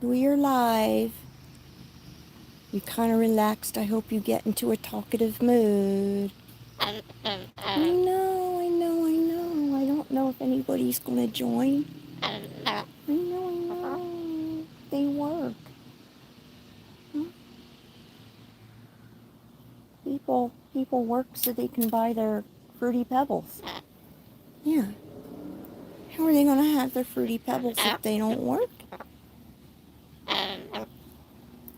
We are live. You kind of relaxed. I hope you get into a talkative mood. I know. I don't know if anybody's going to join. I know. They work. People work so they can buy their Fruity Pebbles. Yeah. How are they going to have their Fruity Pebbles if they don't work?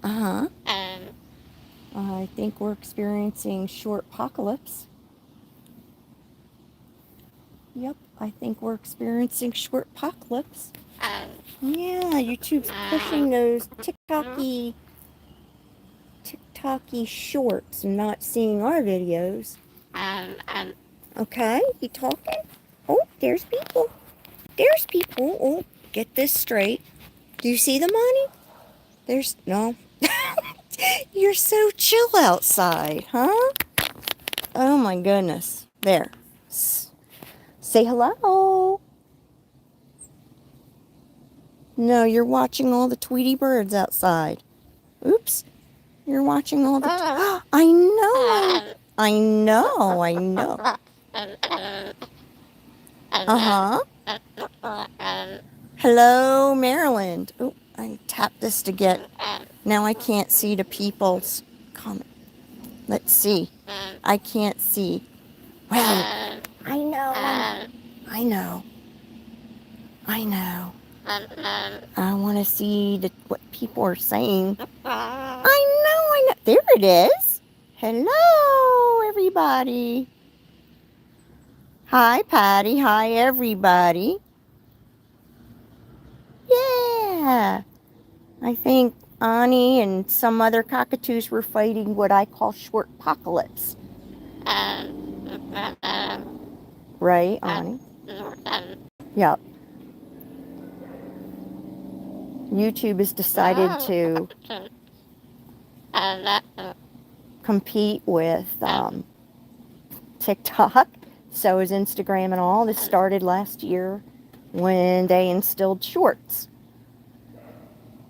Uh-huh. I think we're experiencing short apocalypse. Yep, I think we're experiencing short apocalypse. Yeah, YouTube's pushing those TikTok-y shorts and not seeing our videos. Okay, you talking? Oh, there's people. There's people. Oh, get this straight. Do you see them, Onni? There's, no. You're so chill outside, huh? Oh my goodness. There. Say hello. No, you're watching all the Tweety birds outside. Oops. You're watching all the... I know. Uh-huh. Hello, Maryland. Oh, I tapped this to get... Now I can't see the people's comment. Let's see. I can't see. Well, I know. I want to see what people are saying. I know. There it is. Hello, everybody. Hi, Patty. Hi, everybody. Yeah. I think Onni and some other cockatoos were fighting what I call short apocalypse. Right, Onni? Yep. YouTube has decided to compete with TikTok. So is Instagram and all. This started last year when they instilled shorts,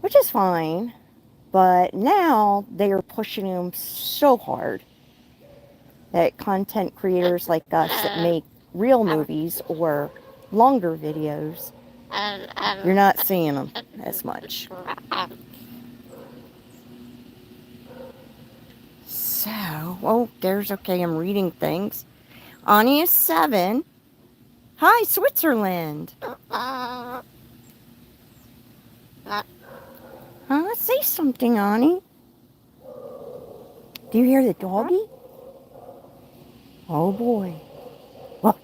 which is fine. But now they are pushing them so hard that content creators like us that make real movies or longer videos, you're not seeing them as much. So, oh, there's, okay, I'm reading things. Onni is 7. Hi, Switzerland. Huh? Say something, Onni. Do you hear the doggy? Oh, boy. Woof.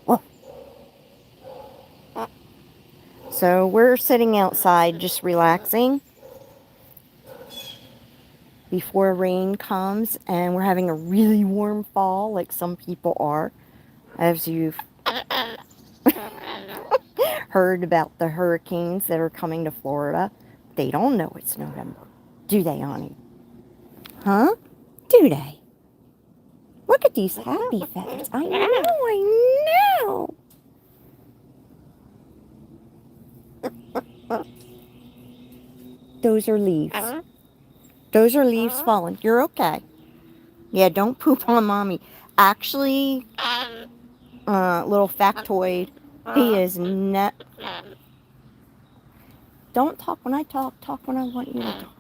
So we're sitting outside just relaxing before rain comes, and we're having a really warm fall like some people are, as you've heard about the hurricanes that are coming to Florida. They don't know it's November, do they, Onni? Huh? Do they? Look at these happy feathers. I know. Those are leaves. Those are leaves falling. You're okay. Yeah, don't poop on Mommy. Actually, little factoid, he is not... Don't talk when I talk. Talk when I want you to talk.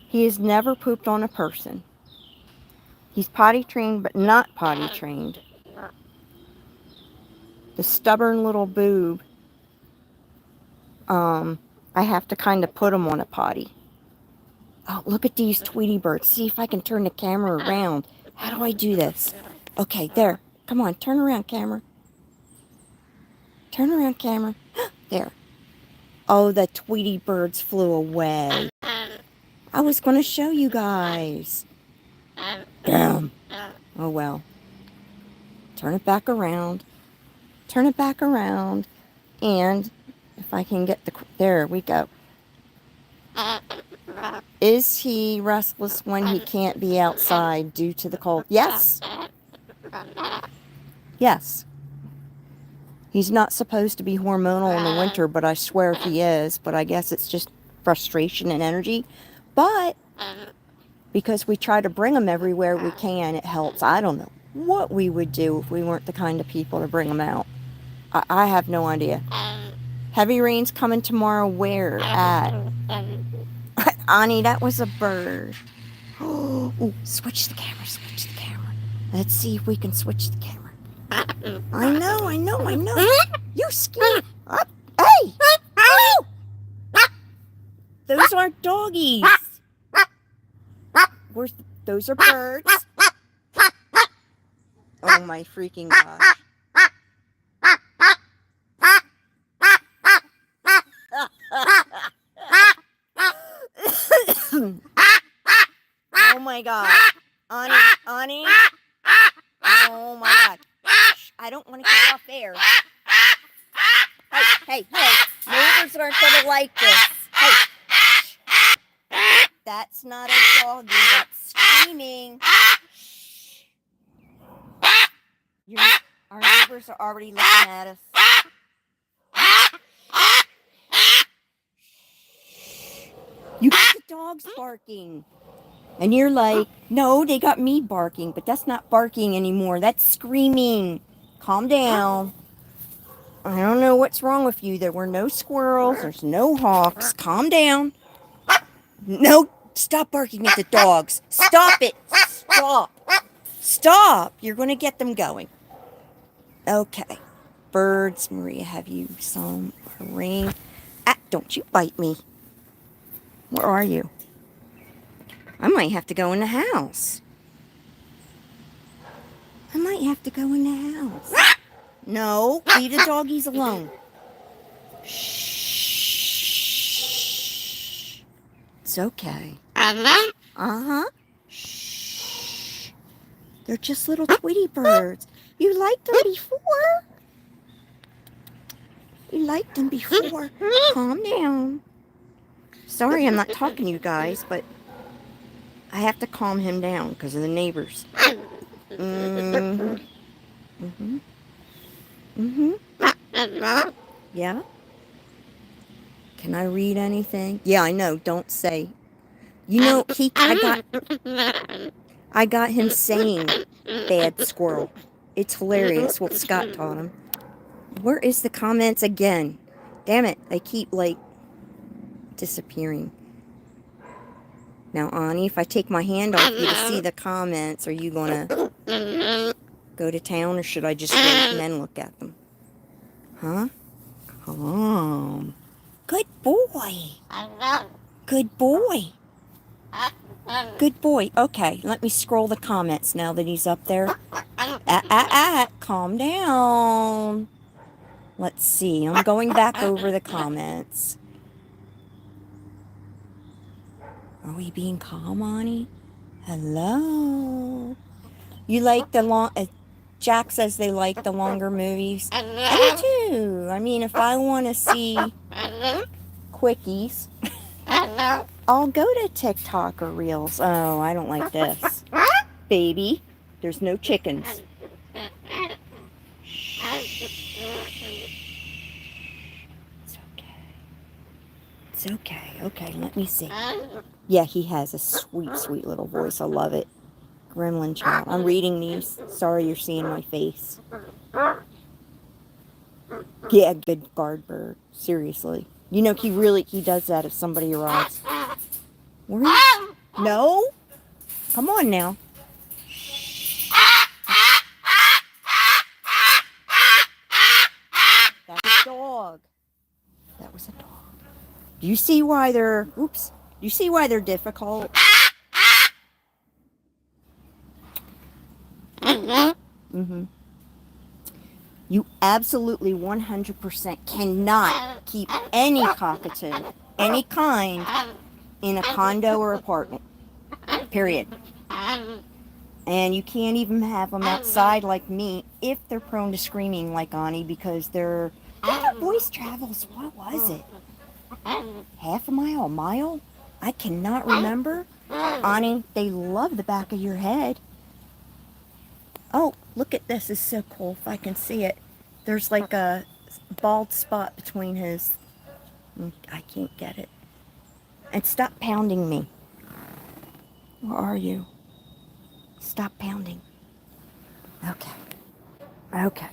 He has never pooped on a person. He's potty trained, but not potty trained. The stubborn little boob, I have to kind of put him on a potty. Oh, look at these Tweety birds. See if I can turn the camera around. How do I do this? Okay, there. Come on, turn around, camera. Turn around, camera. There. Oh, the Tweety birds flew away. I was going to show you guys. Damn. Oh, well. Turn it back around. Turn it back around. And if I can get the... There we go. Is he restless when he can't be outside due to the cold? Yes. Yes. He's not supposed to be hormonal in the winter, but I swear he is. But I guess it's just frustration and energy. But because we try to bring them everywhere we can, it helps. I don't know what we would do if we weren't the kind of people to bring them out. I have no idea. Heavy rain's coming tomorrow. Where at? Onni, that was a bird. Oh, switch the camera, switch the camera. Let's see if we can switch the camera. I know. You scared. Hey! Oh! Those aren't doggies. Those are birds. Oh my freaking gosh. Oh my god. Onni. Oh my god. Shh, I don't want to get off air. Hey. Neighbors aren't going to like this. Hey. That's not a doggy. That's screaming. Our neighbors are already looking at us. You got the dogs barking. And you're like, no, they got me barking. But that's not barking anymore. That's screaming. Calm down. I don't know what's wrong with you. There were no squirrels. There's no hawks. Calm down. No, stop barking at the dogs. Stop it. Stop. You're going to get them going. Okay. Birds. Maria, have you some rain? Ah, don't you bite me. Where are you? I might have to go in the house. No, leave the doggies alone. Shh. It's okay. Uh-huh. Shh. They're just little Tweety birds. You liked them before. Calm down. Sorry I'm not talking to you guys, but I have to calm him down because of the neighbors. Yeah? Can I read anything? Yeah, I know. Don't say. You know, I got him saying bad squirrel. It's hilarious what Scott taught him. Where is the comments again? Damn it. They keep, like, disappearing. Now, Onni, if I take my hand off you to see the comments, are you going to go to town, or should I just wait and then look at them? Huh? Calm. Good boy. Good boy. Good boy. Okay, let me scroll the comments now that he's up there. Calm down. Let's see. I'm going back over the comments. Are we being calm, Onni? Hello. You like the long... Jack says they like the longer movies. I do too. I mean, if I want to see quickies, I'll go to TikTok or Reels. Oh, I don't like this. Baby, there's no chickens. It's okay. Okay, let me see. Yeah, he has a sweet, sweet little voice. I love it. Gremlin child. I'm reading these. Sorry you're seeing my face. Yeah, good guard bird. Seriously. You know, he does that if somebody arrives. No? Come on now. That was a dog. That was a dog. Do you see why they're... Oops. Do you see why they're difficult? You absolutely 100% cannot keep any cockatoo, any kind, in a condo or apartment. Period. And you can't even have them outside like me if they're prone to screaming like Onni, because their voice travels, what was it? Half a mile? I cannot remember. Onni, they love the back of your head. Oh, look at this. It's so cool if I can see it. There's like a bald spot between his... I can't get it. And stop pounding me. Where are you? Stop pounding. Okay. Okay.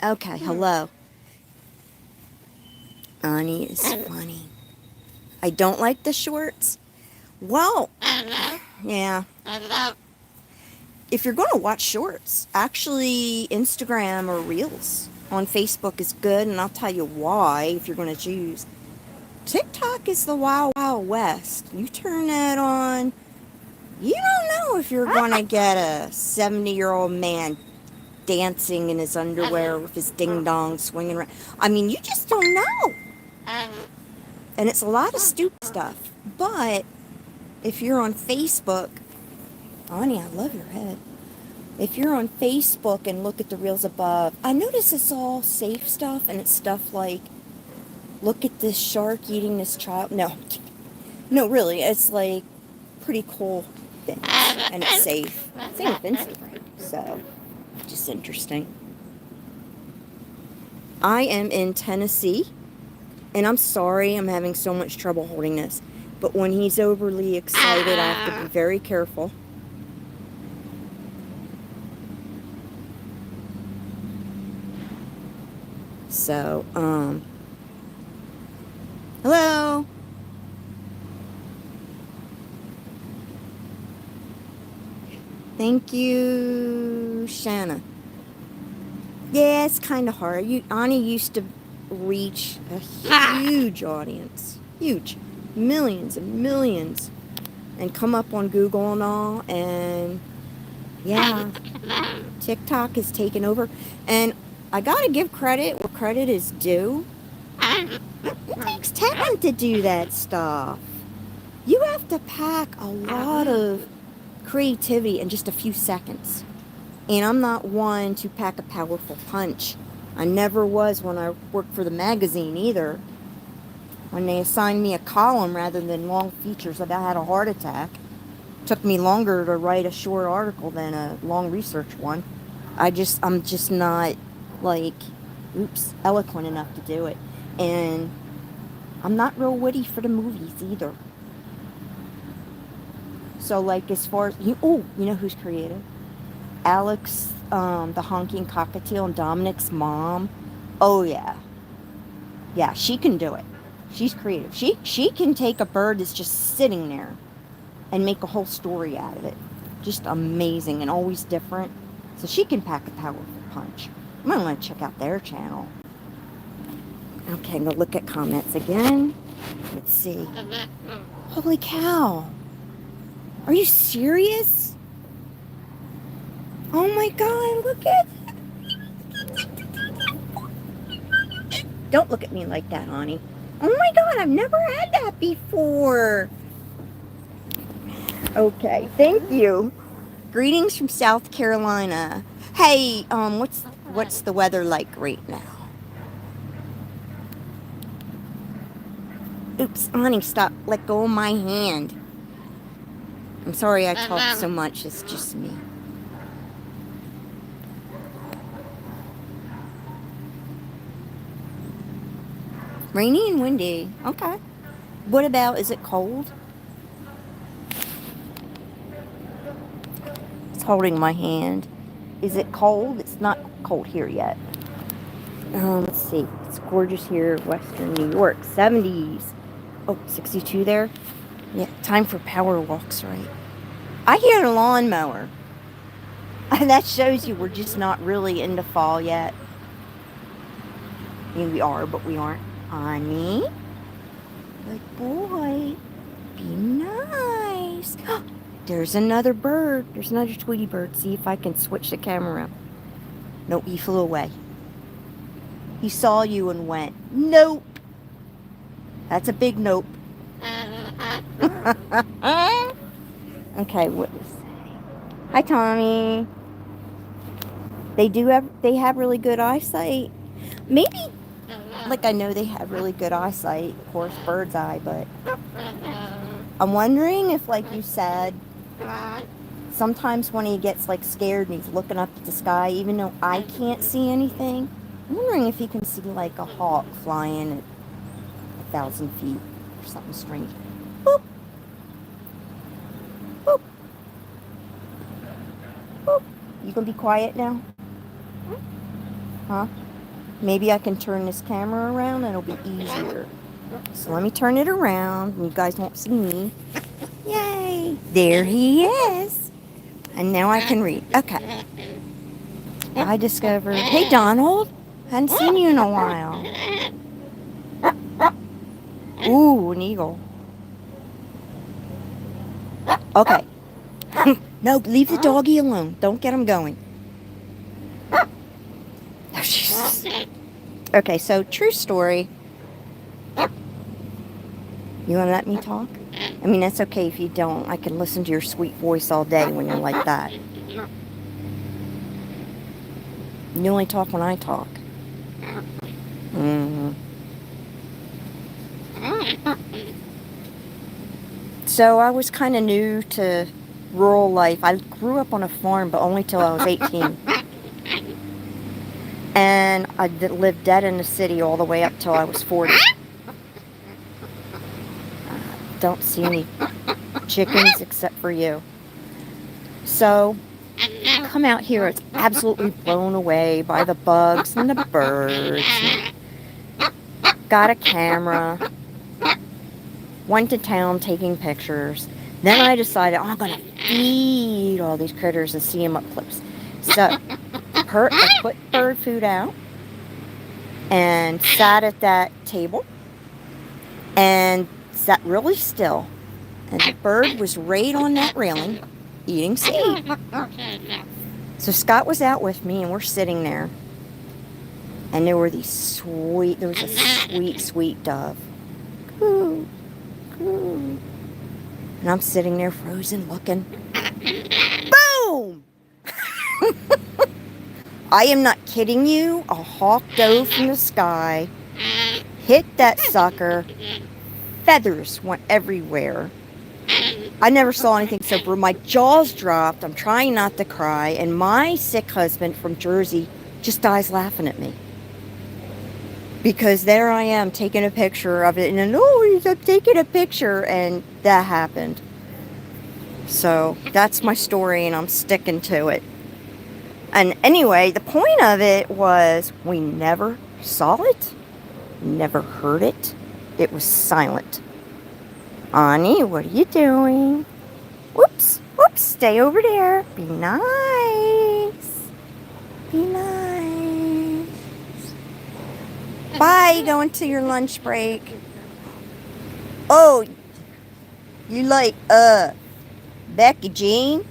Okay, hello. Onni is funny. I don't like the shorts. Well, yeah. If you're going to watch shorts, actually Instagram or Reels on Facebook is good, and I'll tell you why if you're going to choose. TikTok is the wild, wild west. You turn that on, you don't know if you're going to get a 70-year-old man dancing in his underwear with his ding-dong swinging around. I mean, you just don't know. And it's a lot of stupid stuff. But if you're on Facebook, Onni, I love your head. If you're on Facebook and look at the reels above, I notice it's all safe stuff, and it's stuff like, look at this shark eating this child. No, really, it's like pretty cool things, and it's safe. Same with Instagram, so just interesting. I am in Tennessee, and I'm sorry I'm having so much trouble holding this, but when he's overly excited, I have to be very careful. So, hello? Thank you, Shanna. Yeah, it's kind of hard. Onni used to reach a huge audience. Huge. Millions and millions. And come up on Google and all. And, yeah, TikTok has taken over. And I gotta give credit where credit is due. It takes talent to do that stuff. You have to pack a lot of creativity in just a few seconds. And I'm not one to pack a powerful punch. I never was when I worked for the magazine either. When they assigned me a column rather than long features about how to heart attack, it took me longer to write a short article than a long research one. I'm just not like, eloquent enough to do it. And I'm not real witty for the movies either. So like as far as, you know who's creative? Alex, the honking cockatoo, and Dominic's mom. Oh yeah. Yeah, she can do it. She's creative. She can take a bird that's just sitting there and make a whole story out of it. Just amazing and always different. So she can pack a powerful punch. I'm going to want to check out their channel. Okay, I'm going to look at comments again. Let's see. Holy cow. Are you serious? Oh my god, look at that. Don't look at me like that, Onni. Oh my god, I've never had that before. Okay, thank you. Greetings from South Carolina. Hey, what's the weather like right now? Oops, Onni, stop. Let go of my hand. I'm sorry I talk so much. It's just me. Rainy and windy. Okay. What about, is it cold? It's holding my hand. Is it cold? It's not cold here yet. Let's see. It's gorgeous here, western New York. 70s. Oh, 62 there. Yeah, time for power walks, right? I hear a lawnmower. That shows you we're just not really into fall yet. I mean, we are, but we aren't. Onni? Good boy. Be nice. There's another bird. There's another Tweety bird. See if I can switch the camera. Nope, he flew away. He saw you and went, nope. That's a big nope. Okay, what is that? Hi, Tommy. They have really good eyesight. Maybe, like I know they have really good eyesight, of course, bird's eye, but I'm wondering if, like you said, sometimes when he gets like scared and he's looking up at the sky, even though I can't see anything, I'm wondering if he can see like a hawk flying at 1,000 feet. for something strange. Boop. Boop. Boop. You gonna be quiet now? Huh? Maybe I can turn this camera around and it'll be easier. So let me turn it around and you guys won't see me. Yay! There he is. And now I can read. Okay. I discovered... Hey, Donald. Hadn't seen you in a while. Ooh, an eagle. Okay. No, leave the doggy alone. Don't get him going. Oh, Jesus. Okay, so true story. You want to let me talk? I mean, that's okay if you don't. I can listen to your sweet voice all day when you're like that. You only talk when I talk. So I was kind of new to rural life. I grew up on a farm, but only till I was 18. And I lived dead in the city all the way up till I was 40. Don't see any chickens except for you. So, come out here, it's absolutely blown away by the bugs and the birds. Got a camera. Went to town taking pictures. Then I decided, I'm going to feed all these critters and see them up close. So, I put bird food out and sat at that table and sat really still. And the bird was right on that railing eating seed. So Scott was out with me and we're sitting there. And there was a sweet, sweet dove. Coo, coo. And I'm sitting there frozen looking. Boom! I am not kidding you. A hawk dove from the sky, hit that sucker. Feathers went everywhere. I never saw anything so brutal. My jaws dropped. I'm trying not to cry. And my sick husband from Jersey just dies laughing at me. Because there I am taking a picture of it. And then, oh, he's taking a picture. And that happened. So that's my story and I'm sticking to it. And anyway, the point of it was we never saw it, never heard it. It was silent. Onni, what are you doing? Whoops, whoops, stay over there. Be nice. Be nice. Bye, going to your lunch break. Oh, you like, Becky Jean?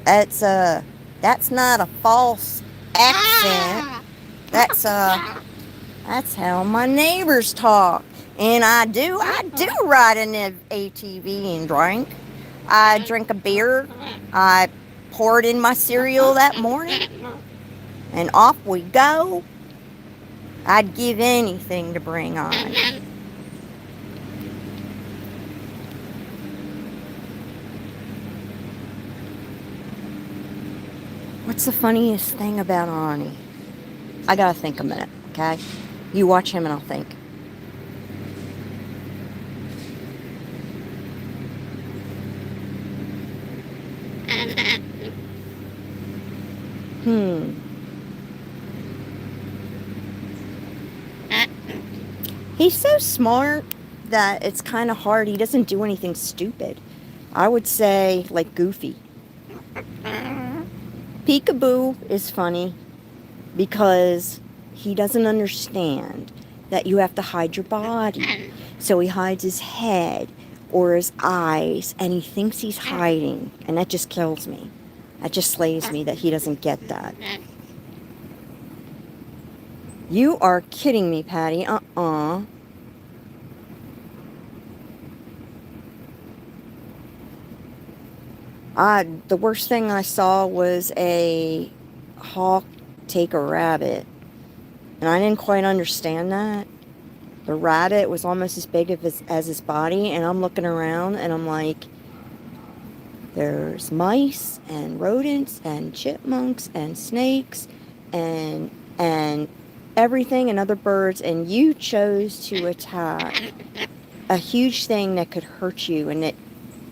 That's not a false accent. That's how my neighbors talk. And I do ride an ATV and drink. I drink a beer. I poured in my cereal that morning. And off we go. I'd give anything to bring on. What's the funniest thing about Onni? I gotta think a minute, okay? You watch him and I'll think. He's so smart that it's kind of hard. He doesn't do anything stupid. I would say, like, Goofy. Peekaboo is funny because he doesn't understand that you have to hide your body. So he hides his head or his eyes and he thinks he's hiding. And that just kills me. That just slays me that he doesn't get that. You are kidding me, Patty. The worst thing I saw was a hawk take a rabbit. And I didn't quite understand that. The rabbit was almost as big as his body. And I'm looking around and I'm like, there's mice and rodents and chipmunks and snakes and everything and other birds. And you chose to attack a huge thing that could hurt you and that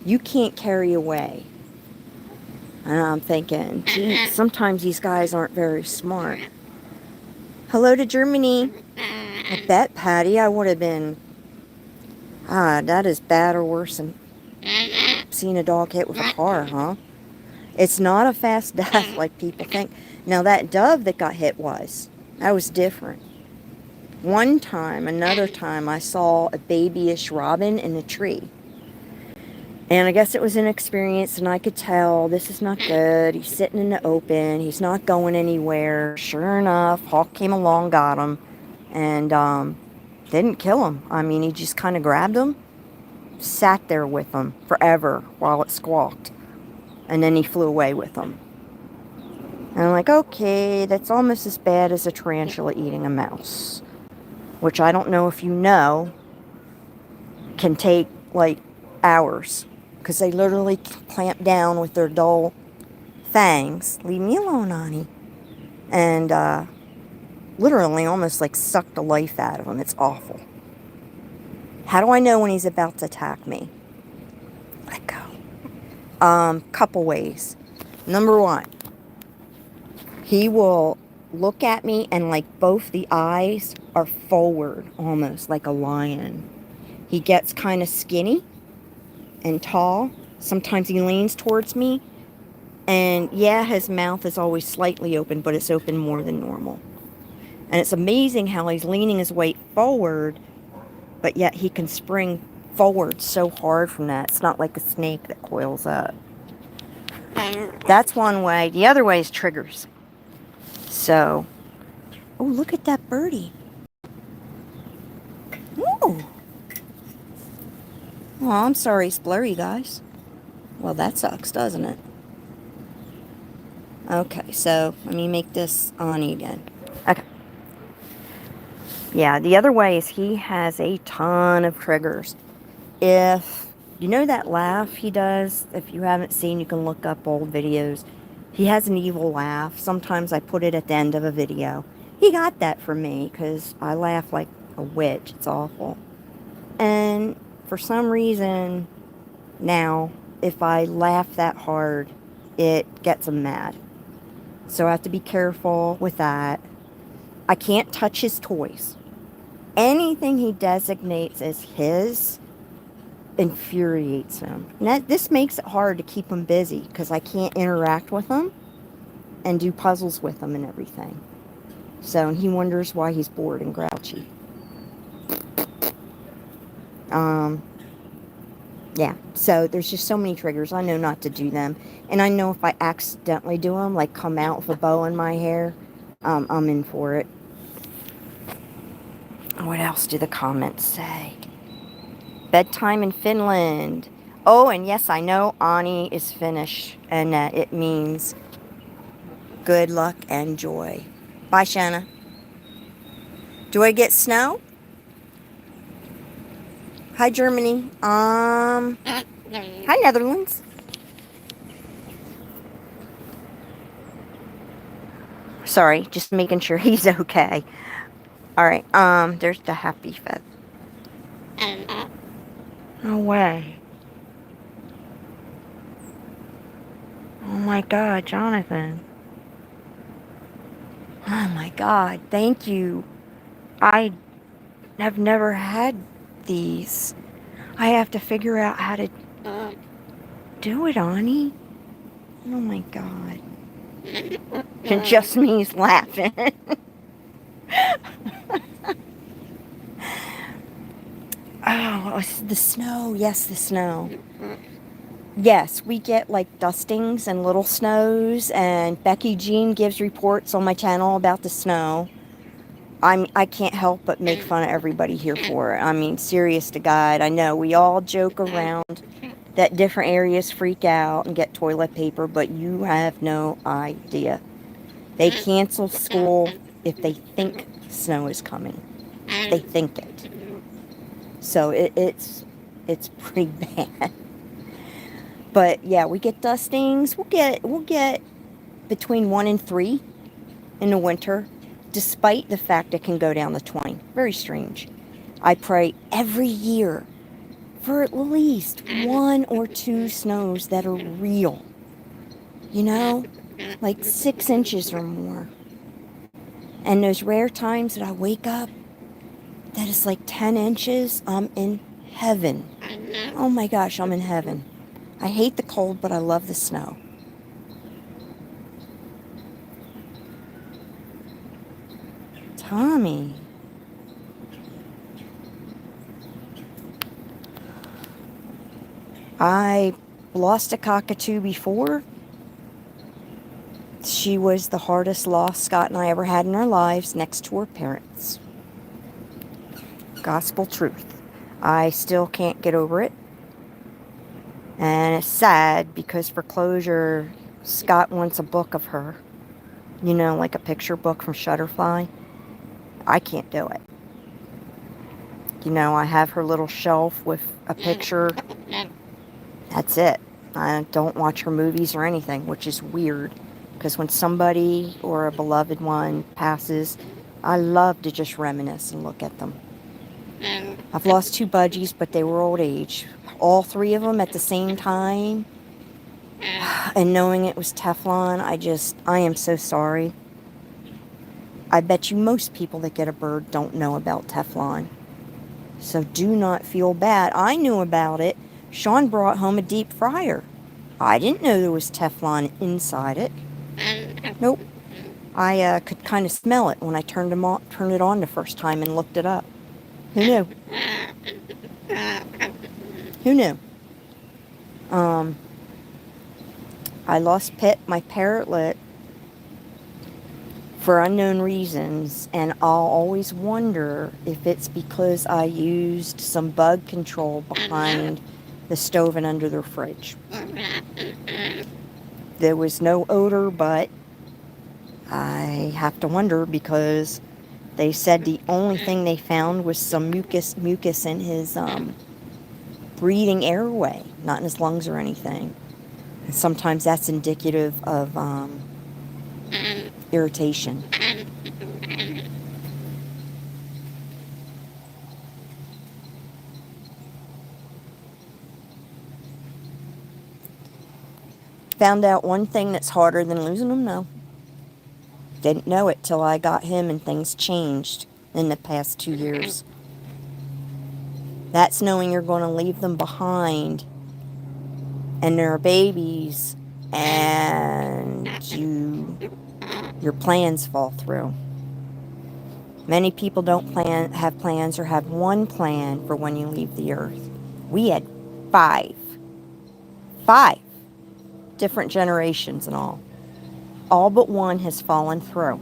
you can't carry away. And I'm thinking, gee, sometimes these guys aren't very smart. Hello to Germany. I bet, Patty, I would have been, that is bad or worse than seeing a dog hit with a car, huh? It's not a fast death like people think. Now, that dove that got hit that was different. One time, another time, I saw a babyish robin in a tree. And I guess it was inexperienced, and I could tell this is not good. He's sitting in the open. He's not going anywhere. Sure enough, hawk came along, got him, and didn't kill him. I mean, he just kind of grabbed him, sat there with him forever while it squawked, and then he flew away with him. And I'm like, okay, that's almost as bad as a tarantula eating a mouse, which I don't know if you know, can take like hours. Because they literally clamp down with their dull fangs. Leave me alone, Onni. And literally almost like suck the life out of him. It's awful. How do I know when he's about to attack me? Let go. Couple ways. Number one, he will look at me and like both the eyes are forward, almost like a lion. He gets kind of skinny and tall. Sometimes he leans towards me, and yeah, his mouth is always slightly open, but it's open more than normal. And it's amazing how he's leaning his weight forward, but yet he can spring forward so hard from that. It's not like a snake that coils up. That's one way. The other way is triggers. So, oh, look at that birdie. Ooh. Oh, I'm sorry it's blurry, guys. Well, that sucks, doesn't it? Okay, so let me make this Onni again. Okay. Yeah, the other way is he has a ton of triggers. If you know that laugh he does, if you haven't seen, you can look up old videos. He has an evil laugh. Sometimes I put it at the end of a video. He got that from me because I laugh like a witch. It's awful. And for some reason, now, if I laugh that hard, it gets him mad. So I have to be careful with that. I can't touch his toys. Anything he designates as his infuriates him. And this makes it hard to keep him busy because I can't interact with him and do puzzles with him and everything. So, and he wonders why he's bored and grouchy. Yeah, so there's just so many triggers. I know not to do them. And I know if I accidentally do them, like come out with a bow in my hair, I'm in for it. What else do the comments say? Bedtime in Finland. Oh, and yes, I know Onni is Finnish, and it means good luck and joy. Bye, Shanna. Do I get snow? Hi, Germany. Hi, Netherlands. Sorry, just making sure he's okay. All right. There's the happy fit. No way. Oh my God, Jonathan. Oh my God, thank you. I have never had these. I have to figure out how to do it, Onni. Oh my God. And just me's laughing. Oh, the snow. Yes, the snow. Yes, we get like dustings and little snows, and Becky Jean gives reports on my channel about the snow. I can't help but make fun of everybody here for it. I mean, serious to God, I know we all joke around that different areas freak out and get toilet paper, but you have no idea. They cancel school if they think snow is coming. They think it. So it's pretty bad. But yeah, we get dustings. We'll get between 1 and 3 in the winter, despite the fact it can go down to 20. Very strange. I pray every year for at least 1 or 2 snows that are real. You know, like 6 inches or more. And those rare times that I wake up that it's like 10 inches, I'm in heaven. Oh my gosh, I'm in heaven. I hate the cold, but I love the snow. Tommy. I lost a cockatoo before. She was the hardest loss Scott and I ever had in our lives, next to her parents. Gospel truth. I still can't get over it. And it's sad because for closure, Scott wants a book of her. You know, like a picture book from Shutterfly. I can't do it. You know, I have her little shelf with a picture. That's it. I don't watch her movies or anything, which is weird. Because when somebody or a beloved one passes, I love to just reminisce and look at them. I've lost 2 budgies, but they were old age. All 3 of them at the same time. And knowing it was Teflon, I am so sorry. I bet you most people that get a bird don't know about Teflon. So do not feel bad. I knew about it. Sean brought home a deep fryer. I didn't know there was Teflon inside it. Nope. I could kind of smell it when I turned it on the first time and looked it up. Who knew? Who knew? I lost Pitt, my parrotlet, for unknown reasons, and I'll always wonder if it's because I used some bug control behind the stove and under the fridge. There was no odor, but I have to wonder because they said the only thing they found was some mucus in his breathing airway, not in his lungs or anything. And sometimes that's indicative of irritation. Found out one thing that's harder than losing them? No. Didn't know it till I got him and things changed in the past 2 years. That's knowing you're going to leave them behind and they're babies and your plans fall through. Many people don't have plans or have one plan for when you leave the earth. We had 5 different generations and all. All but one has fallen through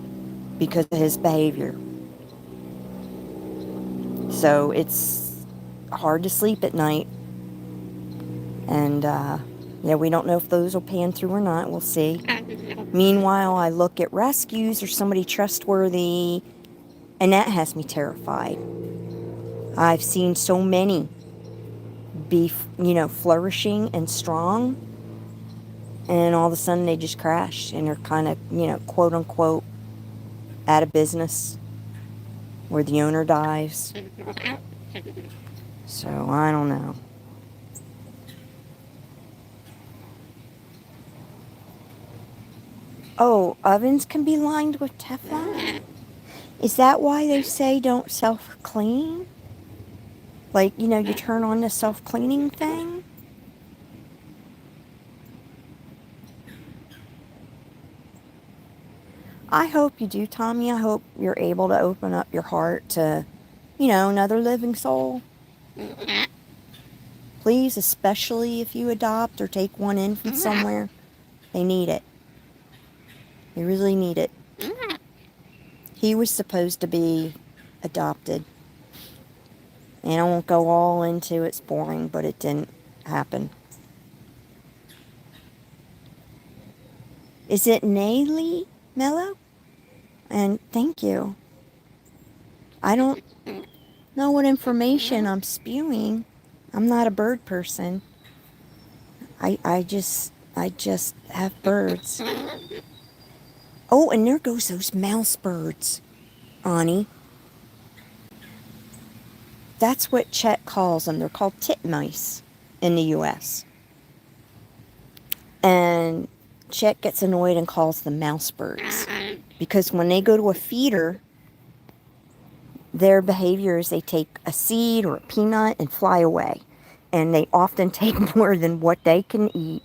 because of his behavior. So it's hard to sleep at night. And, we don't know if those will pan through or not. We'll see. Meanwhile, I look at rescues or somebody trustworthy, and that has me terrified. I've seen so many be, flourishing and strong, and all of a sudden they just crash and they're kind of, quote unquote, out of business, where the owner dies. So, I don't know. Oh, ovens can be lined with Teflon? Is that why they say don't self-clean? Like, you turn on the self-cleaning thing? I hope you do, Tommy. I hope you're able to open up your heart to, another living soul. Please, especially if you adopt or take one in from somewhere. They need it. They really need it. He was supposed to be adopted. And I won't go all into it's boring, but it didn't happen. Is it Naylee Mello? And thank you. I don't know what information I'm spewing. I'm not a bird person. I just have birds. Oh, and there goes those mouse birds, Onni. That's what Chet calls them. They're called titmice in the U.S. And Chet gets annoyed and calls them mouse birds. Because when they go to a feeder, their behavior is they take a seed or a peanut and fly away. And they often take more than what they can eat.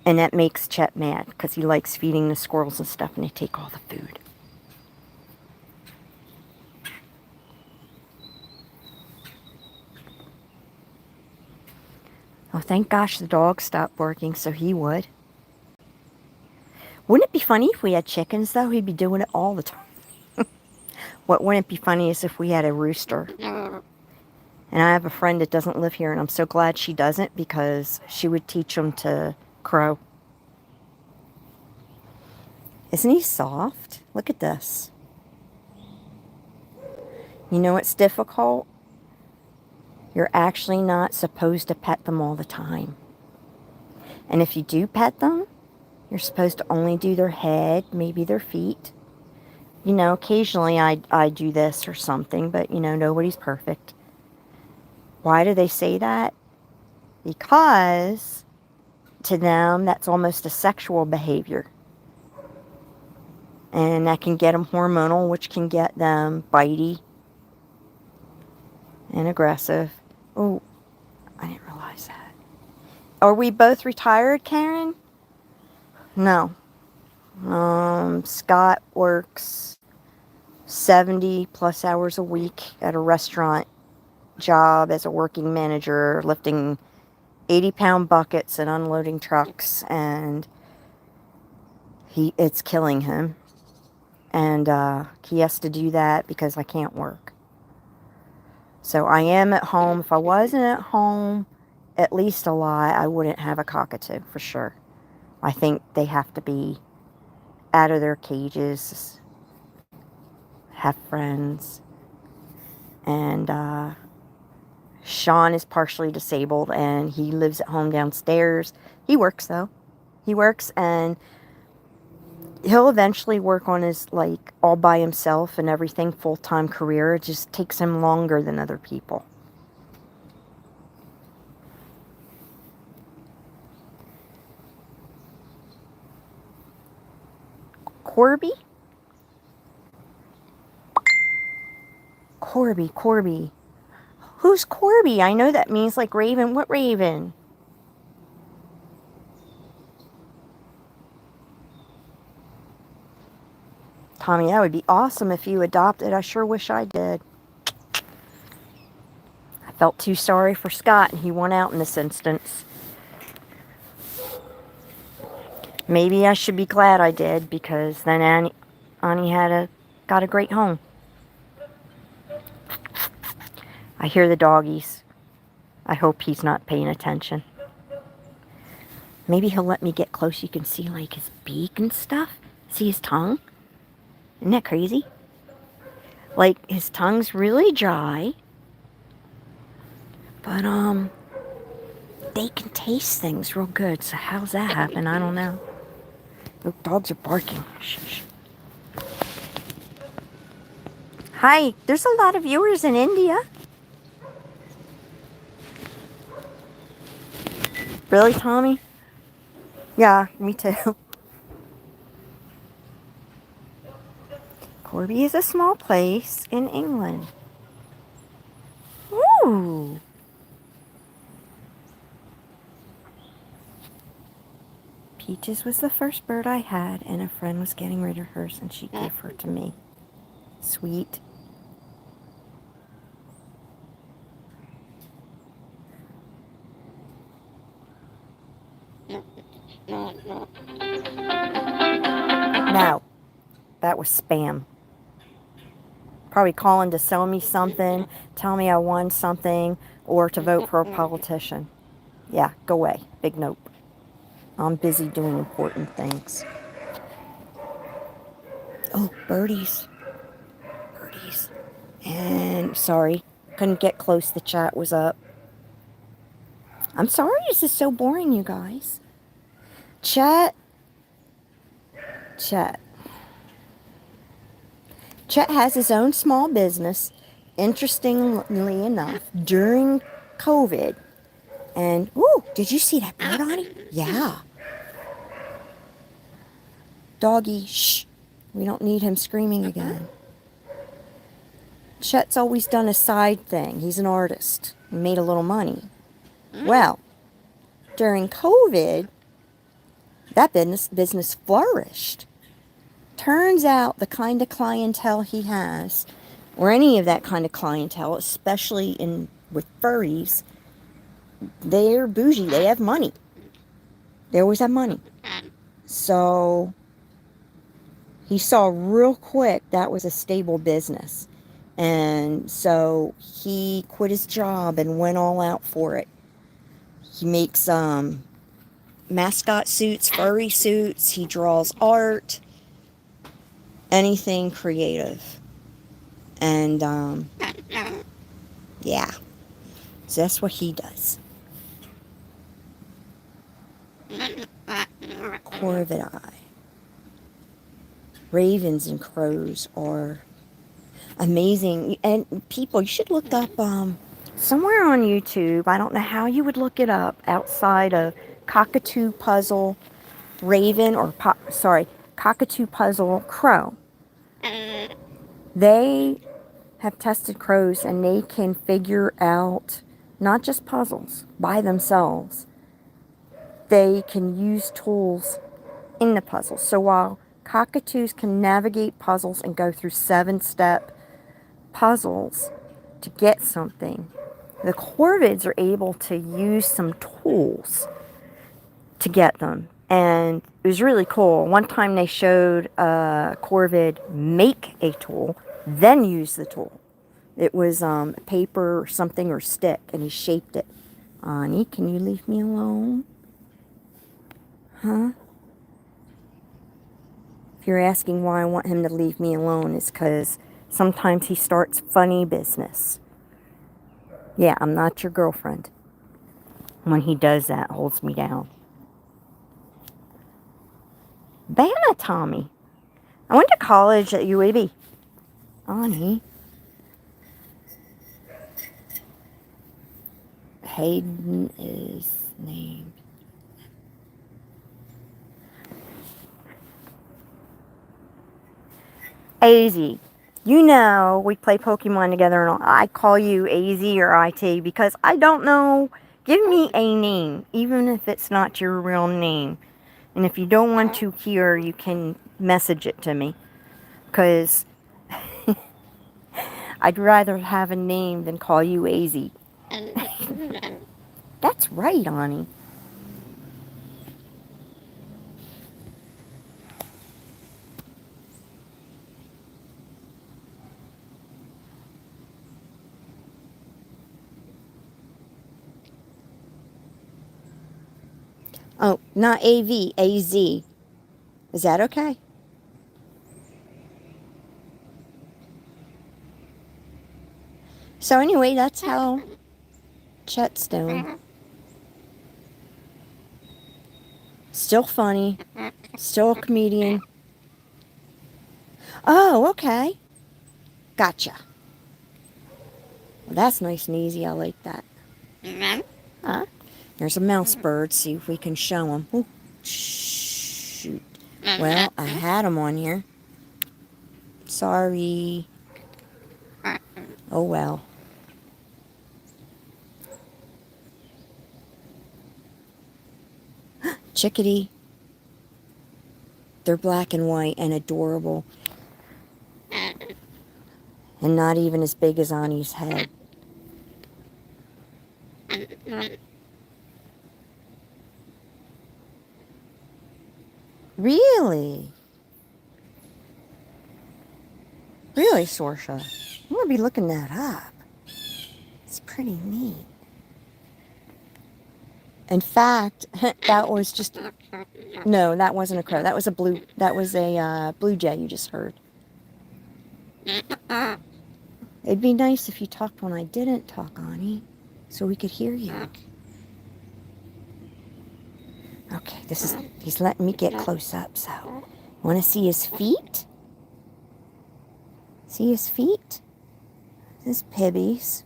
And that makes Chet mad because he likes feeding the squirrels and stuff and they take all the food. Oh, thank gosh the dog stopped barking so he would. Wouldn't it be funny if we had chickens, though? He'd be doing it all the time. What wouldn't be funny is if we had a rooster. And I have a friend that doesn't live here, and I'm so glad she doesn't because she would teach him to crow. Isn't he soft? Look at this. You know what's difficult? You're actually not supposed to pet them all the time. And if you do pet them, you're supposed to only do their head, maybe their feet. You know, occasionally I do this or something, but, you know, nobody's perfect. Why do they say that? Because to them, that's almost a sexual behavior. And that can get them hormonal, which can get them bitey and aggressive. Oh, I didn't realize that. Are we both retired, Karen? No. Scott works 70 plus hours a week at a restaurant job as a working manager, lifting 80-pound buckets and unloading trucks, and it's killing him. And he has to do that because I can't work. So I am at home. If I wasn't at home at least a lot, I wouldn't have a cockatoo for sure. I think they have to be out of their cages, have friends. And Sean is partially disabled and he lives at home downstairs. He works though. He works and he'll eventually work on his, like, all by himself and everything, full-time career. It just takes him longer than other people. Corby? Corby. Who's Corby? I know that means, like, raven. What raven? Tommy, that would be awesome if you adopted. I sure wish I did. I felt too sorry for Scott, and he won out in this instance. Maybe I should be glad I did, because then Onni got a great home. I hear the doggies. I hope he's not paying attention. Maybe he'll let me get close. You can see, like, his beak and stuff. See his tongue? Isn't that crazy? Like, his tongue's really dry. But, they can taste things real good. So how's that happen? I don't know. The dogs are barking. Shh. Hi, there's a lot of viewers in India. Really, Tommy? Yeah, me too. Corby is a small place in England. Ooh. Peaches was the first bird I had, and a friend was getting rid of hers, and she gave her to me. Sweet. No, that was spam. Probably calling to sell me something, tell me I won something, or to vote for a politician. Yeah, go away. Big nope. I'm busy doing important things. Oh, birdies. Birdies. And sorry, couldn't get close. The chat was up. I'm sorry this is so boring, you guys. Chet has his own small business, interestingly enough, during COVID, and, ooh, did you see that bird, Onni? Yeah. Doggy, shh. We don't need him screaming again. Chet's always done a side thing. He's an artist. He made a little money. Well, during COVID, that business flourished. Turns out the kind of clientele he has, or any of that kind of clientele, especially with furries, they're bougie. They have money. They always have money. So he saw real quick that was a stable business. And so he quit his job and went all out for it. He makes mascot suits, furry suits. He draws art, anything creative. And yeah, so that's what he does. Corvidae. Ravens and crows are amazing. And people, you should look up somewhere on YouTube. I don't know how you would look it up outside of Cockatoo Puzzle Raven, or Cockatoo Puzzle Crow. They have tested crows and they can figure out not just puzzles by themselves. They can use tools in the puzzles. So while cockatoos can navigate puzzles and go through 7-step puzzles to get something, the corvids are able to use some tools to get them. And it was really cool. One time they showed a corvid make a tool, then use the tool. It was paper or something, or stick, and he shaped it. Onni, can you leave me alone? Huh? If you're asking why I want him to leave me alone, it's because sometimes he starts funny business. Yeah, I'm not your girlfriend. When he does that, holds me down. Banna Tommy. I went to college at UAB. Onni. Hayden is named. AZ. You know, we play Pokemon together and I call you AZ or IT because I don't know. Give me a name, even if it's not your real name. And if you don't want to hear, you can message it to me. Because I'd rather have a name than call you AZ. That's right, Onni. Oh, not AV, AZ. Is that okay? So anyway, that's how Chet's doing. Still funny. Still a comedian. Oh, okay. Gotcha. Well, that's nice and easy. I like that. Huh? There's a mouse bird. See if we can show him. Ooh, shoot. Well, I had him on here. Sorry. Oh, well. Chickadee. They're black and white and adorable. And not even as big as Annie's head. Really? Really, Sorsha? I'm going to be looking that up. It's pretty neat. In fact, that was just... No, that wasn't a crow. That was a blue jay you just heard. It'd be nice if you talked when I didn't talk, Onni, so we could hear you. Okay, he's letting me get close up, so... Want to see his feet? See his feet? his pibbies.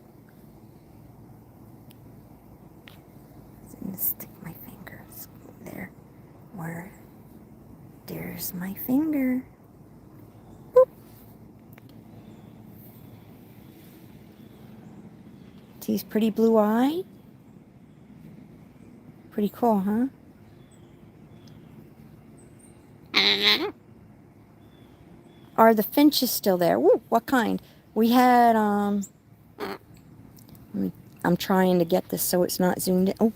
I'm gonna stick my fingers there. Where? There's my finger. Boop. He's pretty blue-eyed. Pretty cool, huh? Are the finches still there? Ooh, what kind? We had, I'm trying to get this so it's not zoomed in. Oh,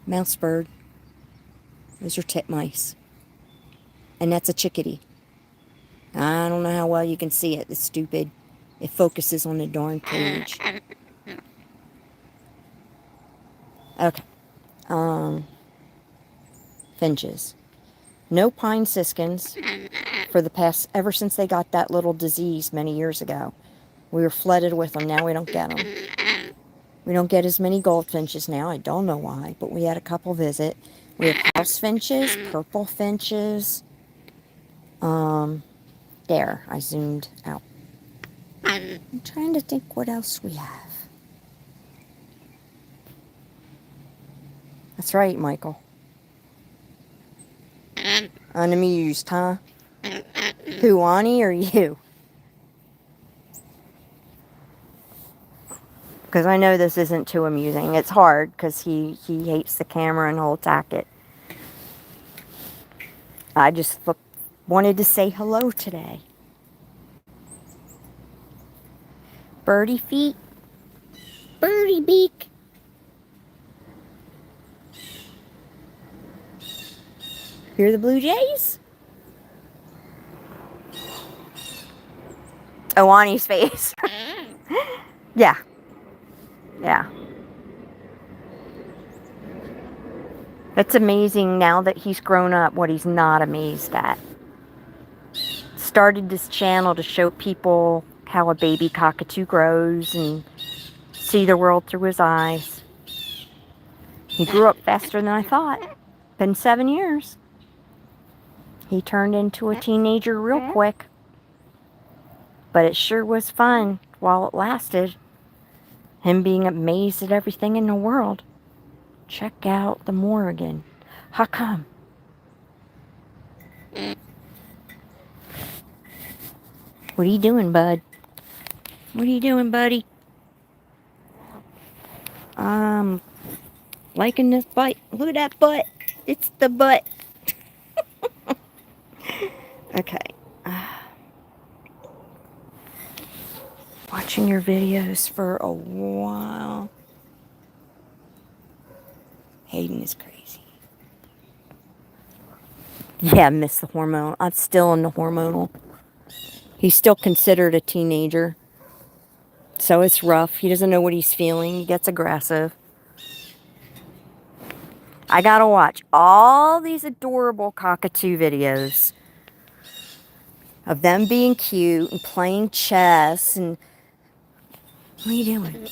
mouse bird. Those are titmice. And that's a chickadee. I don't know how well you can see it. It's stupid. It focuses on the darn page. Okay. Finches. No pine siskins for the past, ever since they got that little disease many years ago. We were flooded with them. Now we don't get them. We don't get as many goldfinches now. I don't know why, but we had a couple visit. We have house finches, purple finches. There, I zoomed out. I'm trying to think what else we have. That's right, Michael. Unamused, huh? Who, Onni or you? Because I know this isn't too amusing. It's hard because he hates the camera and he'll attack it. I just wanted to say hello today. Birdie feet. Birdie beak. Hear the blue jays? Oh, Onni's face. Yeah. Yeah. It's amazing now that he's grown up what he's not amazed at. Started this channel to show people how a baby cockatoo grows and see the world through his eyes. He grew up faster than I thought. Been 7 years. He turned into a teenager real quick. But it sure was fun while it lasted. Him being amazed at everything in the world. Check out the Morrigan. How come? What are you doing, bud? What are you doing, buddy? Liking this butt. Look at that butt. It's the butt. Okay. Watching your videos for a while. Hayden is crazy. Yeah, I miss the hormonal. I'm still in the hormonal. He's still considered a teenager. So it's rough. He doesn't know what he's feeling. He gets aggressive. I gotta watch all these adorable cockatoo videos of them being cute and playing chess and what are you doing?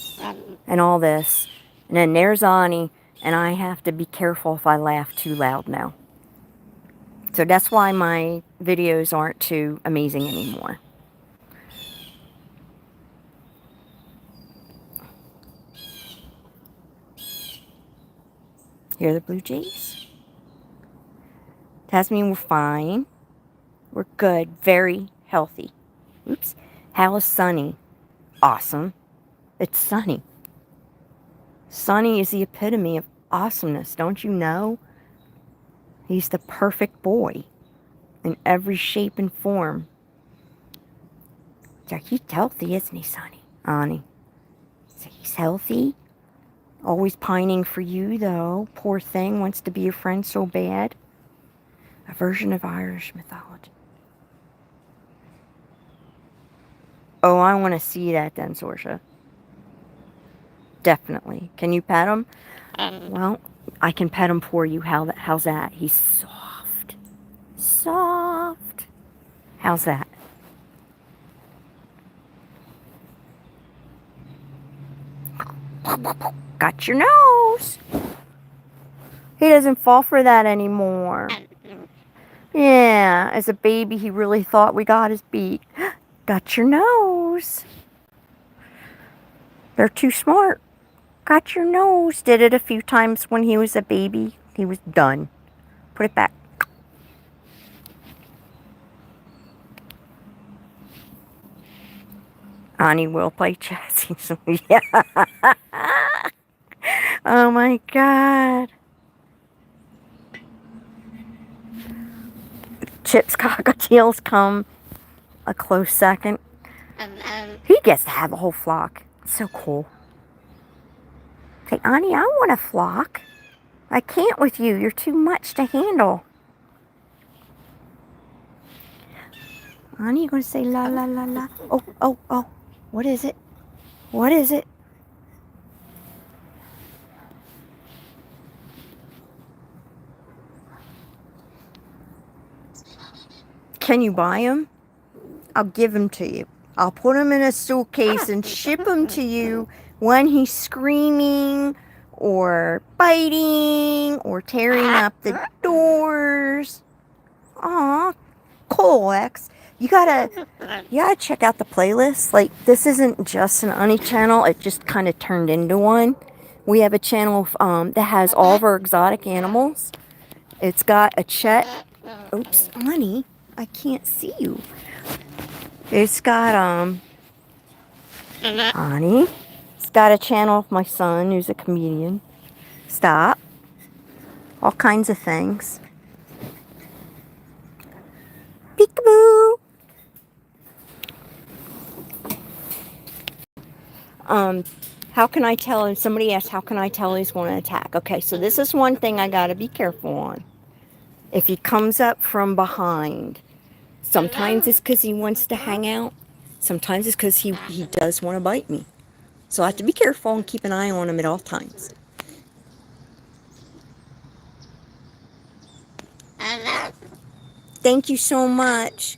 And all this. And then there's Onni, and I have to be careful if I laugh too loud now. So that's why my videos aren't too amazing anymore. Hear the blue jays? Tasman, we're fine. We're good. Very healthy. Oops. How is Sunny? Awesome. It's Sunny. Sunny is the epitome of awesomeness, don't you know? He's the perfect boy in every shape and form. Yeah, he's healthy, isn't he, Sunny? Onni. So he's healthy. Always pining for you, though. Poor thing, wants to be your friend so bad. A version of Irish mythology. Oh, I want to see that then, Sorsha. Definitely. Can you pet him? Well, I can pet him for you. How's that? He's soft. Soft. How's that? Got your nose. He doesn't fall for that anymore. Yeah, as a baby, he really thought we got his beat. Got your nose. They're too smart. Got your nose. Did it a few times when he was a baby. He was done. Put it back. Onni will play chess. Yeah. Oh my God. Chip's cockatiels come a close second. He gets to have a whole flock. So cool. Hey, Onni, I want a flock. I can't with you. You're too much to handle. Onni, you gonna say la la la la? Oh, oh, oh. What is it? What is it? Can you buy them? I'll give them to you. I'll put them in a suitcase and ship them to you when he's screaming or biting or tearing up the doors. Aw, Colex. You gotta check out the playlist. Like, this isn't just an Onni channel. It just kind of turned into one. We have a channel that has all of our exotic animals. It's got a Chet. Oops, Onni, I can't see you. It's got Onni. It's got a channel of my son, who's a comedian. Stop. All kinds of things. Peekaboo. How can I tell? Somebody asked, how can I tell he's going to attack? Okay, so this is one thing I got to be careful on. If he comes up from behind, sometimes it's because he wants to hang out. Sometimes it's because he does want to bite me. So I have to be careful and keep an eye on him at all times. Thank you so much.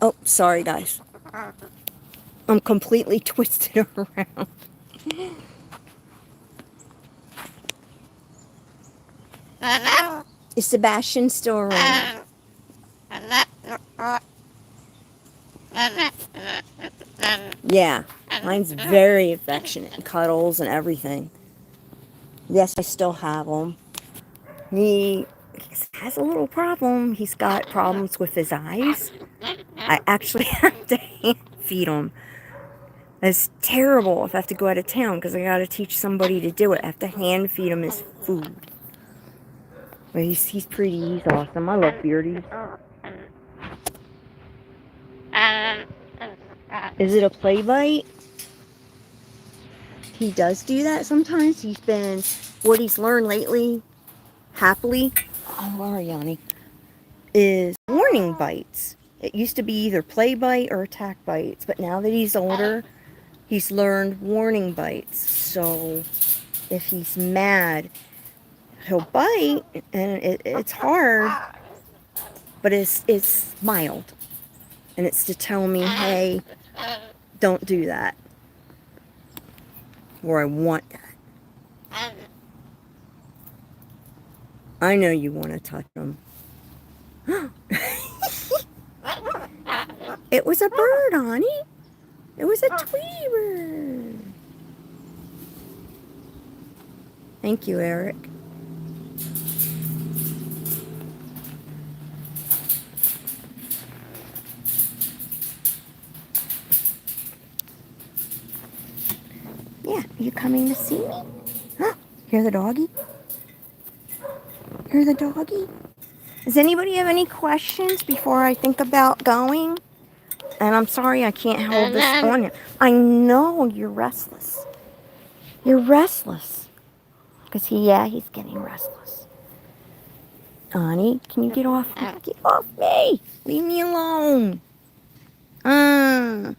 Oh, sorry guys. I'm completely twisted around. Is Sebastian still around? Yeah, mine's very affectionate and cuddles and everything. Yes, I still have him. He has a little problem. He's got problems with his eyes. I actually have to hand feed him. It's terrible if I have to go out of town because I got to teach somebody to do it. I have to hand feed him his food. But he's pretty. He's awesome. I love Beardies. Is it a play bite? He does do that sometimes. What he's learned lately, happily, oh, where are you, Onni? Is warning bites. It used to be either play bite or attack bites, but now that he's older, he's learned warning bites. So if he's mad, he'll bite, and it's hard, but it's mild, and it's to tell me, hey, don't do that, or I want that. I know you want to touch him. It was a bird, Onni. It was a Tweety bird. Thank you, Eric. Yeah, are you coming to see me? Hear the doggy? Hear the doggy? Does anybody have any questions before I think about going? And I'm sorry I can't hold this on you. I know you're restless. You're restless. Because he's getting restless. Onni, can you get off me? Get off me! Leave me alone. And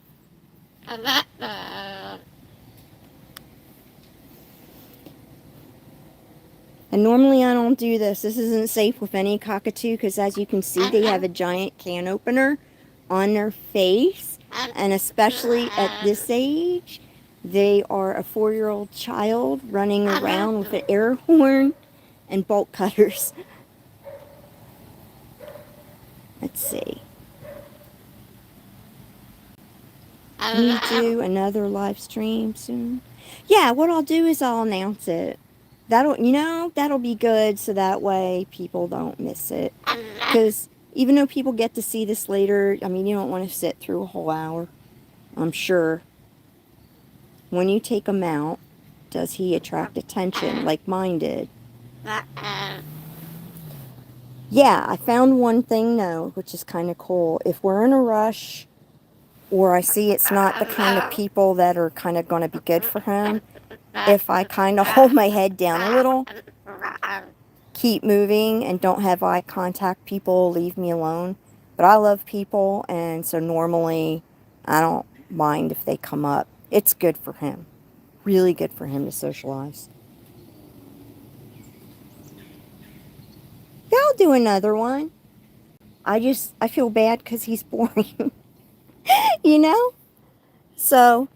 normally I don't do this. This isn't safe with any cockatoo because, as you can see, they have a giant can opener on their face. And especially at this age, they are a 4-year-old child running around with an air horn and bolt cutters. Let's see. Can you do another live stream soon? Yeah, what I'll do is I'll announce it. That'll be good so that way people don't miss it. Because even though people get to see this later, I mean, you don't want to sit through a whole hour. I'm sure. When you take him out, does he attract attention like mine did? Yeah, I found one thing though, which is kind of cool. If we're in a rush, or I see it's not the kind of people that are kind of going to be good for him, if I kind of hold my head down a little, keep moving, and don't have eye contact, people leave me alone. But I love people, and so normally I don't mind if they come up. It's good for him. Really good for him to socialize. Yeah, I'll do another one. I feel bad because he's boring. You know? So,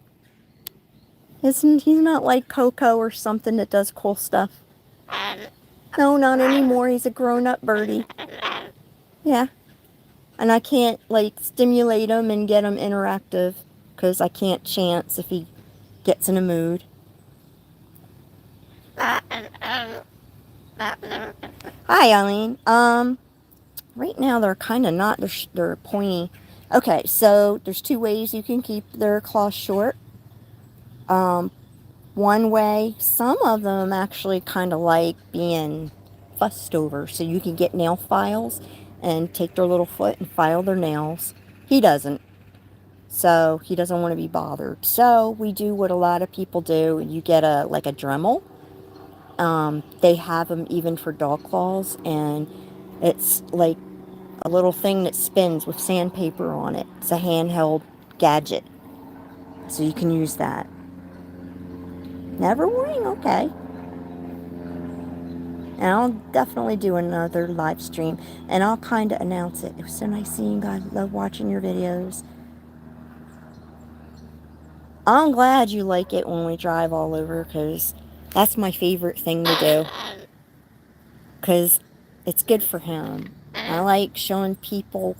he's not like Coco or something that does cool stuff. No, not anymore. He's a grown-up birdie. Yeah. And I can't, like, stimulate him and get him interactive because I can't chance if he gets in a mood. Hi, Eileen. Right now they're kind of not, they're pointy. Okay, so there's two ways you can keep their claws short. One way, some of them actually kind of like being fussed over, so you can get nail files and take their little foot and file their nails. He doesn't, so he doesn't want to be bothered. So we do what a lot of people do. You get a Dremel. They have them even for dog claws, and it's like a little thing that spins with sandpaper on it. It's a handheld gadget, so you can use that. Never worrying, okay. And I'll definitely do another live stream, and I'll kind of announce it. It was so nice seeing you guys. Love watching your videos. I'm glad you like it when we drive all over, because that's my favorite thing to do. Because it's good for him. I like showing people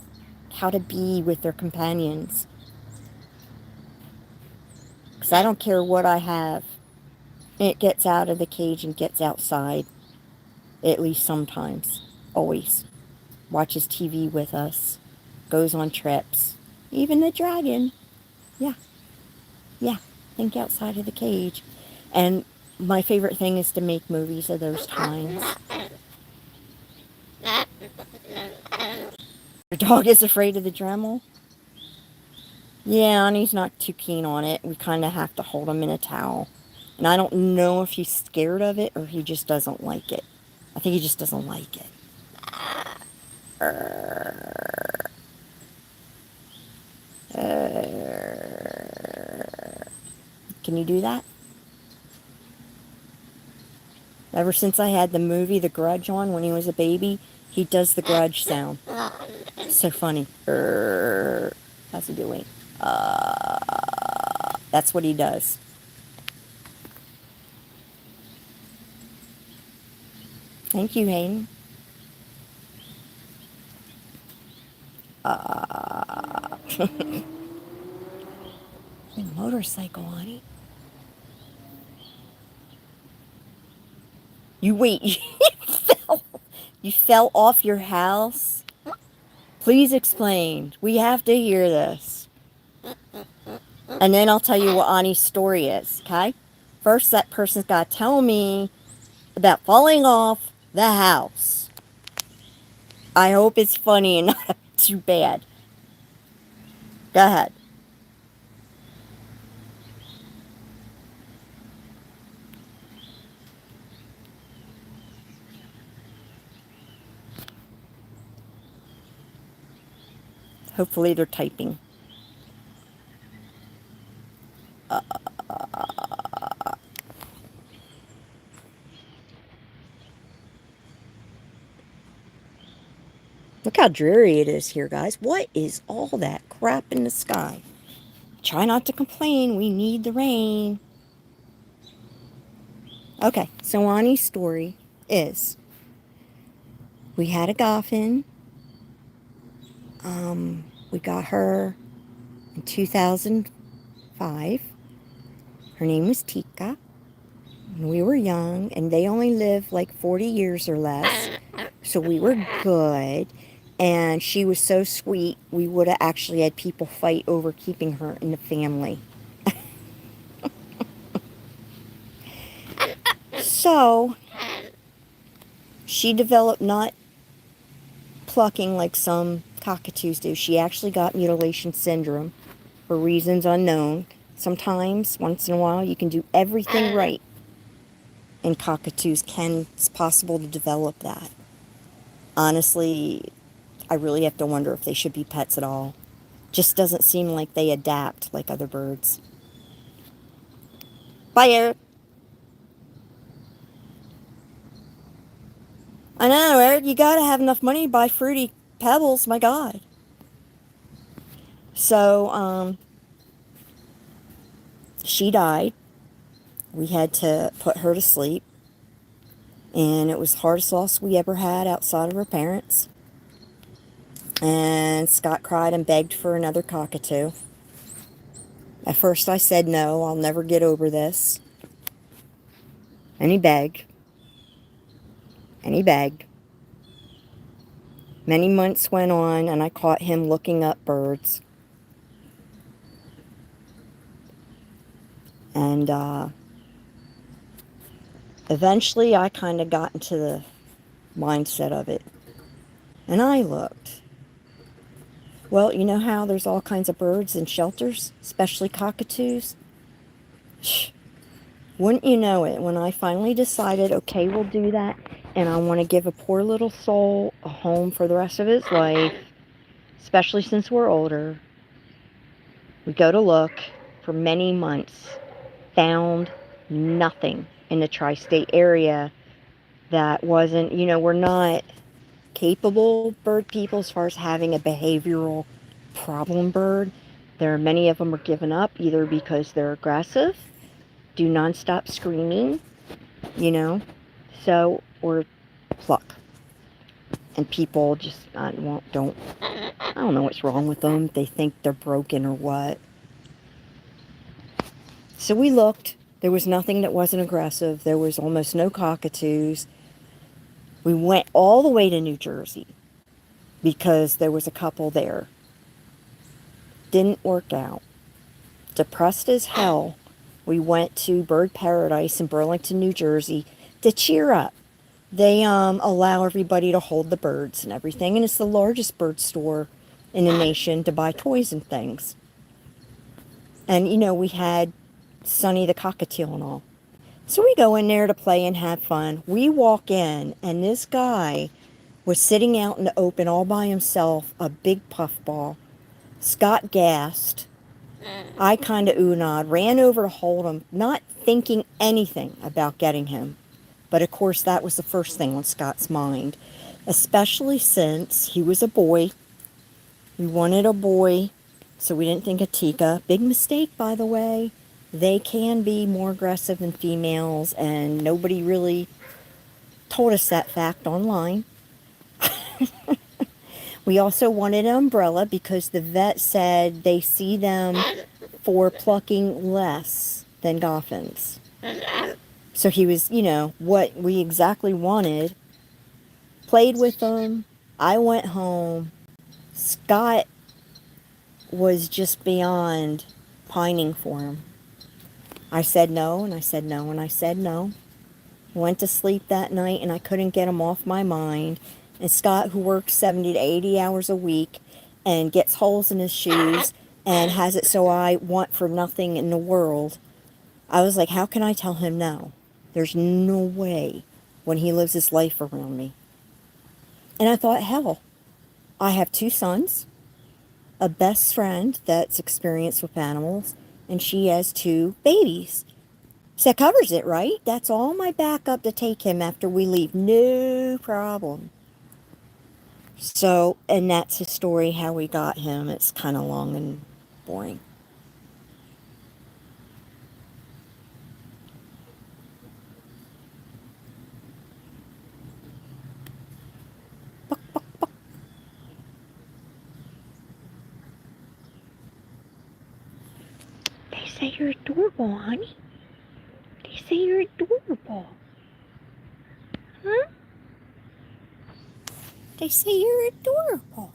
how to be with their companions. Because I don't care what I have. It gets out of the cage and gets outside. At least sometimes. Always. Watches TV with us. Goes on trips. Even the dragon. Yeah. Yeah. Think outside of the cage. And my favorite thing is to make movies of those times. Your dog is afraid of the Dremel? Yeah, and he's not too keen on it. We kind of have to hold him in a towel. And I don't know if he's scared of it or he just doesn't like it. I think he just doesn't like it. Can you do that? Ever since I had the movie The Grudge on when he was a baby, he does the Grudge sound. So funny. How's he doing? That's what he does. Thank you, Hayden. Motorcycle, honey. You wait. You fell off your house? Please explain. We have to hear this. And then I'll tell you what Oni's story is, okay? First, that person's got to tell me about falling off the house. I hope it's funny and not too bad. Go ahead. Hopefully they're typing. Look how dreary it is here, guys. What is all that crap in the sky? Try not to complain. We need the rain. Okay, so Oni's story is we had a Goffin. We got her in 2000. 5. Her name was Tikka. And we were young, and they only lived like 40 years or less. So we were good. And she was so sweet, we would have actually had people fight over keeping her in the family. So she developed not plucking like some cockatoos do. She actually got mutilation syndrome for reasons unknown. Sometimes, once in a while, you can do everything right, and cockatoos it's possible to develop that. Honestly, I really have to wonder if they should be pets at all. Just doesn't seem like they adapt like other birds. Bye, Eric. I know, Eric. You gotta have enough money to buy fruity pebbles. My God. So, she died. We had to put her to sleep. And it was the hardest loss we ever had outside of her parents. And Scott cried and begged for another cockatoo. At first I said no, I'll never get over this. And he begged. And he begged. Many months went on, and I caught him looking up birds. And eventually I kind of got into the mindset of it. And I looked. Well, you know how there's all kinds of birds in shelters, especially cockatoos? Wouldn't you know it, when I finally decided, okay, we'll do that, and I want to give a poor little soul a home for the rest of his life, especially since we're older. We go to look for many months, found nothing in the tri-state area that wasn't, we're not capable bird people as far as having a behavioral problem bird. There are many of them are given up either because they're aggressive, do nonstop screaming, so, or pluck. And people just I don't know what's wrong with them. They think they're broken or what. So we looked. There was nothing that wasn't aggressive. There was almost no cockatoos. We went all the way to New Jersey because there was a couple there. Didn't work out. Depressed as hell, we went to Bird Paradise in Burlington, New Jersey to cheer up. They allow everybody to hold the birds and everything, and it's the largest bird store in the nation to buy toys and things. And, we had Sonny the cockatiel and all. So we go in there to play and have fun. We walk in, and this guy was sitting out in the open all by himself, a big puffball. Scott gasped. I kind of ooh-nod, ran over to hold him, not thinking anything about getting him. But, of course, that was the first thing on Scott's mind, especially since he was a boy. We wanted a boy, so we didn't think of Tikka. Big mistake, by the way. They can be more aggressive than females, and nobody really told us that fact online. We also wanted an umbrella because the vet said they see them for plucking less than dolphins. So he was, what we exactly wanted. Played with them. I went home. Scott was just beyond pining for him. I said no, and I said no, and I said no. Went to sleep that night, and I couldn't get him off my mind. And Scott, who works 70 to 80 hours a week and gets holes in his shoes and has it so I want for nothing in the world, I was like, how can I tell him no? There's no way when he lives his life around me. And I thought, hell, I have 2 sons, a best friend that's experienced with animals, and she has 2 babies. So that covers it, right? That's all my backup to take him after we leave. No problem. So, and that's his story, how we got him. It's kind of long and boring. They say you're adorable, honey. They say you're adorable. Huh? They say you're adorable.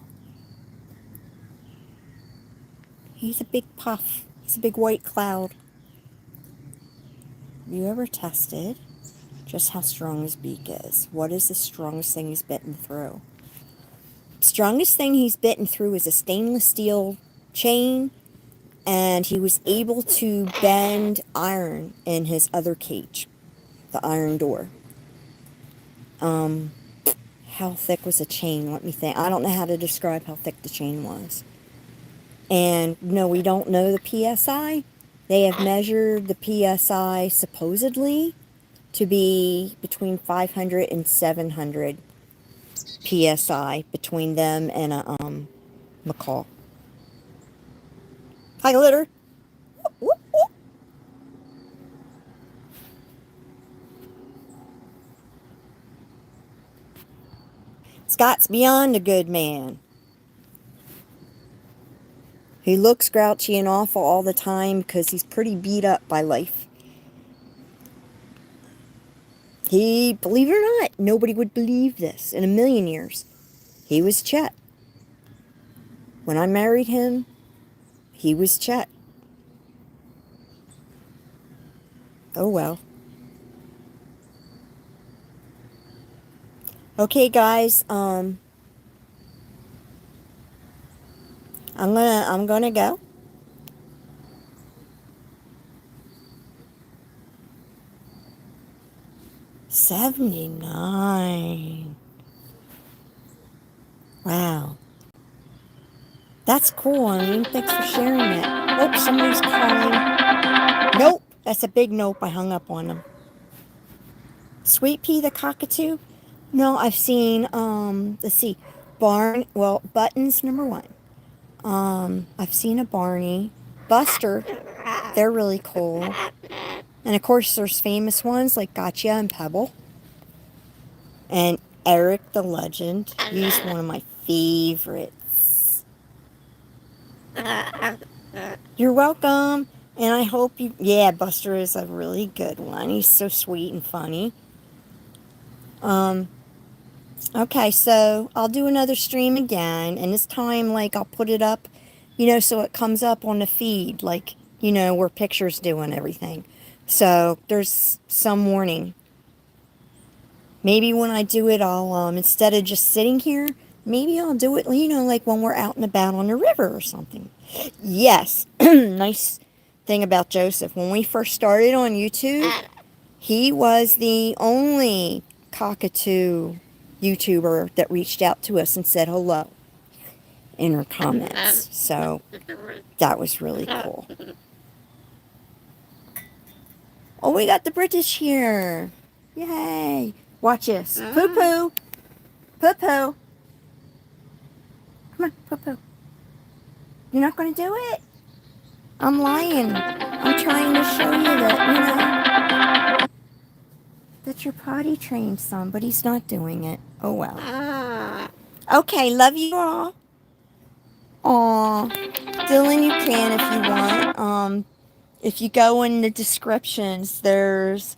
He's a big puff. He's a big white cloud. Have you ever tested just how strong his beak is? What is the strongest thing he's bitten through? Strongest thing he's bitten through is a stainless steel chain, and he was able to bend iron in his other cage, the iron door. How thick was the chain? Let me think. I don't know how to describe how thick the chain was. And no, we don't know the PSI. They have measured the PSI supposedly to be between 500 and 700 PSI between them and a macaw. Hi, litter. Whoop, whoop. Scott's beyond a good man. He looks grouchy and awful all the time because he's pretty beat up by life. He, believe it or not, nobody would believe this in a million years. He was Chet. When I married him, he was Chet. Oh well. Okay, guys, I'm gonna go. $79. Wow. That's cool, Onni. Thanks for sharing that. Oh, somebody's calling. Nope. That's a big nope. I hung up on them. Sweet Pea the Cockatoo? No, I've seen, let's see. Buttons, number one. I've seen a Barney. Buster. They're really cool. And of course, there's famous ones like Gotcha and Pebble. And Eric the Legend. He's one of my favorites. You're welcome. And I hope you... Yeah, Buster is a really good one. He's so sweet and funny. Okay, so I'll do another stream again. And this time, like, I'll put it up, so it comes up on the feed. Like, where pictures do and everything. So there's some warning. Maybe when I do it, I'll, instead of just sitting here, maybe I'll do it, like when we're out and about on the river or something. Yes. Nice thing about Joseph. When we first started on YouTube, he was the only Cockatoo YouTuber that reached out to us and said hello in her comments. So that was really cool. Oh, we got the British here. Yay. Watch this. Poo-poo. Poo-poo. Come on, poo-poo. You're not going to do it? I'm lying. I'm trying to show you that, that you're potty trained, son, but he's not doing it. Oh, well. Okay, love you all. Aw. Dylan, you can if you want. If you go in the descriptions, there's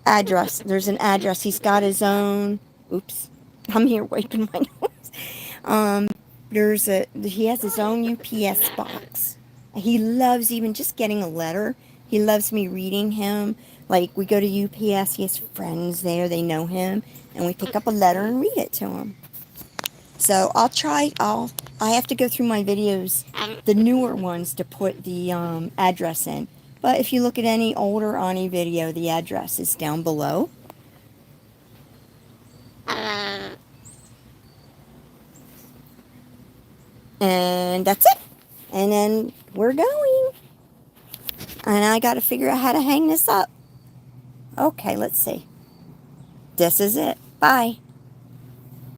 address. There's an address. He's got his own... Oops. I'm here wiping my nose. He has his own UPS box. He loves even just getting a letter. He loves me reading him. Like, we go to UPS, he has friends there, they know him, and we pick up a letter and read it to him. So I have to go through my videos, the newer ones, to put the address in. But if you look at any older Onni video, the address is down below. And that's it. And then we're going. And I got to figure out how to hang this up. Okay, let's see. This is it. Bye.